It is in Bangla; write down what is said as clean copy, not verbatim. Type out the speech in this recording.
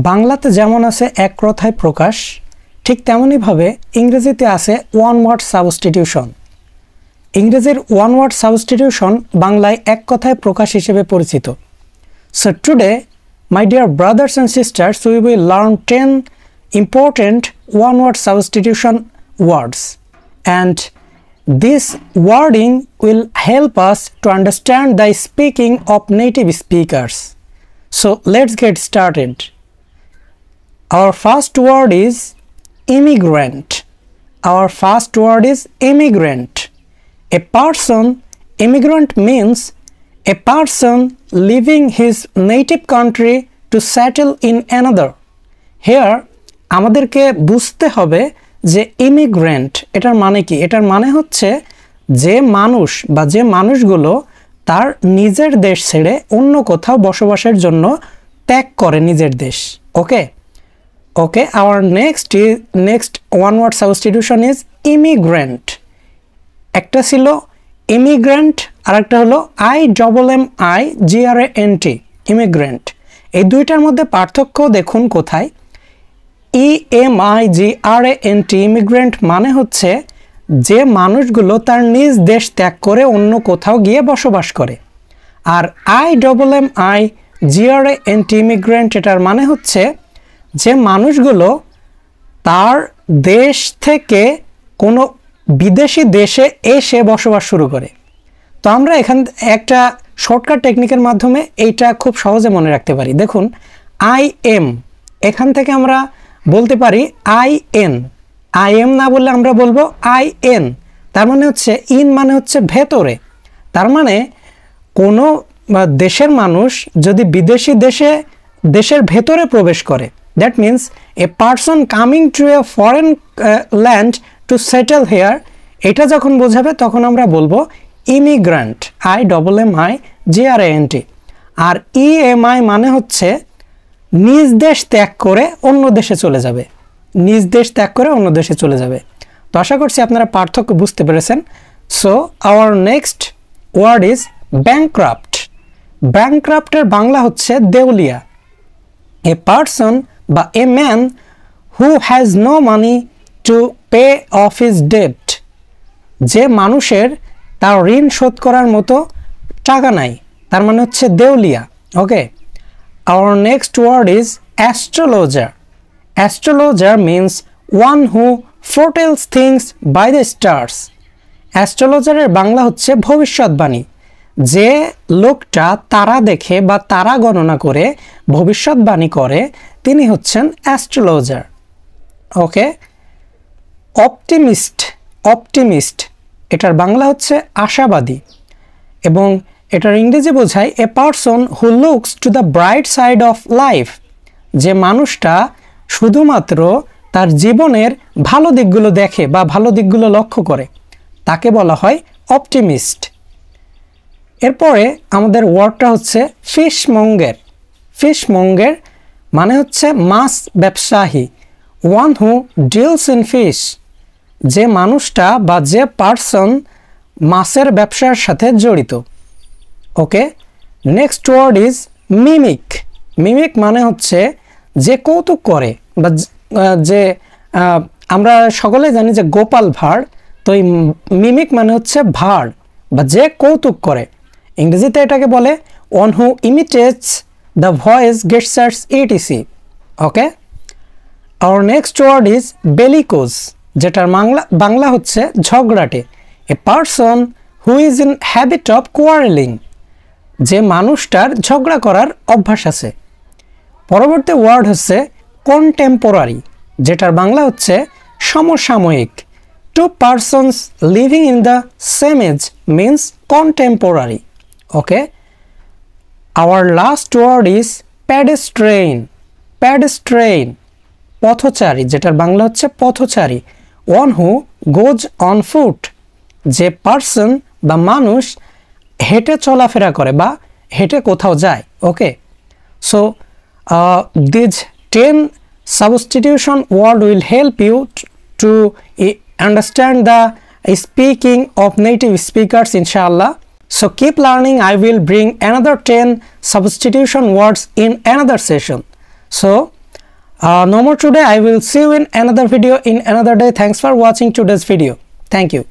বাংলাতে যেমন আছে এক কথায় প্রকাশ, ঠিক তেমনইভাবে ইংরেজিতে আছে ওয়ান ওয়ার্ড সাবস্টিটিউশন। ইংরেজির ওয়ান ওয়ার্ড সাবস্টিটিউশন বাংলায় এক কথায় প্রকাশ হিসেবে পরিচিত। So today, my dear brothers and sisters, we will learn 10 important one word substitution words, and this wording will help us to understand the speaking of native speakers. So let's get started. Our first word is immigrant. Our first word is immigrant. A person, immigrant means a person leaving his native country to settle in another. Here আমাদেরকে বুঝতে হবে যে ইমিগ্রেন্ট এটার মানে কি। এটার মানে হচ্ছে যে মানুষ বা যে মানুষগুলো তার নিজের দেশ ছেড়ে অন্য কোথাও বসবাসের জন্য ত্যাগ করে নিজের দেশ। ওকে, our next one word substitution is immigrant. একটা ছিল ইমিগ্রেন্ট আর একটা হলো IMMIGRANT, ইমিগ্রেন্ট। এই দুইটার মধ্যে পার্থক্য দেখুন কোথায়। EMIGRANT, ইমিগ্রেন্ট মানে হচ্ছে যে মানুষগুলো তার নিজ দেশ ত্যাগ করে অন্য কোথাও গিয়ে বসবাস করে। আর IMMIGRANT, ইমিগ্রেন্ট এটার মানে হচ্ছে যে মানুষগুলো তার দেশ থেকে কোনো বিদেশি দেশে এসে বসবাস শুরু করে। তো আমরা এখান একটা শর্টকাট টেকনিকের মাধ্যমে এইটা খুব সহজে মনে রাখতে পারি। দেখুন, IM, এখান থেকে আমরা বলতে পারি IM না বললে আমরা বলবো IN। তার মানে হচ্ছে ইন মানে হচ্ছে ভেতরে। তার মানে কোনো দেশের মানুষ যদি বিদেশি দেশের ভেতরে প্রবেশ করে, that means a person coming to a foreign land to settle here, এটা যখন বোঝাবে তখন আমরা বলবো ইমিগ্রান্ট, IMMIGRANT। আর EMI মানে হচ্ছে নিজ দেশ ত্যাগ করে অন্য দেশে চলে যাবে, নিজ দেশ ত্যাগ করে অন্য দেশে চলে যাবে। তো আশা করছি আপনারা পার্থক্য বুঝতে পেরেছেন। So our next word is bankrupt. ব্যাংক্রাফটের বাংলা হচ্ছে দেউলিয়া। এ পারসন বা a man who has no money to pay off his debt, যে মানুষের তার ঋণ শোধ করার মতো টাকা নাই, তার মানে হচ্ছে দেউলিয়া। Okay, our next word is astrologer. Astrologer means one who foretells things by the stars. অ্যাস্ট্রোলজারের বাংলা হচ্ছে ভবিষ্যৎবাণী। যে লোকটা তারা দেখে বা তারা গণনা করে ভবিষ্যৎবাণী করে তিনি হচ্ছেন অ্যাস্ট্রোলজার। ওকে, অপটিমিস্ট এটার বাংলা হচ্ছে আশাবাদী, এবং এটার ইংরেজি বোঝায় এ person who looks to the bright side of life. যে মানুষটা শুধুমাত্র তার জীবনের ভালো দিকগুলো দেখে বা ভালো দিকগুলো লক্ষ্য করে তাকে বলা হয় অপটিমিস্ট। এরপরে আমাদের ওয়ার্ডটা হচ্ছে ফিশমঙ্গের। ফিশমঙ্গের মানে হচ্ছে মাছ ব্যবসায়ী, one who deals in fish. যে মানুষটা বা যে পারসন মাছের ব্যবসার সাথে জড়িত। Okay, next word is mimic. Mimic মানে হচ্ছে যে কৌতুক করে বা যে আমরা সকলে জানি যে গোপাল ভাঁড়, তো এই মিমিক মানে হচ্ছে ভাঁড় বা যে কৌতুক করে। ইংরেজিতে এটাকে বলে one who imitates the voice gestures etc. Okay, our next word is bellicose, যেটার বাংলা হচ্ছে ঝগড়াটে। A person who is in habit of quarreling, যে মানুষটার ঝগড়া করার অভ্যাস আছে। পরবর্তী ওয়ার্ড হচ্ছে কন্টেম্পোরারি, যেটার বাংলা হচ্ছে সমসাময়িক। Two persons living in the same age means contemporary. Okay, our last word is pedestrian. Pedestrian পথচারী, যেটার বাংলা হচ্ছে পথচারী। One who goes on foot, যে পারসন বা মানুষ হেঁটে চলাফেরা করে বা হেঁটে কোথাও যায়। Okay, so this 10 substitution word will help you to understand the speaking of native speakers, inshallah. So keep learning. I will bring another 10 substitution words in another session. So No more today. I will see you in another video in another day. Thanks for watching today's video. Thank you.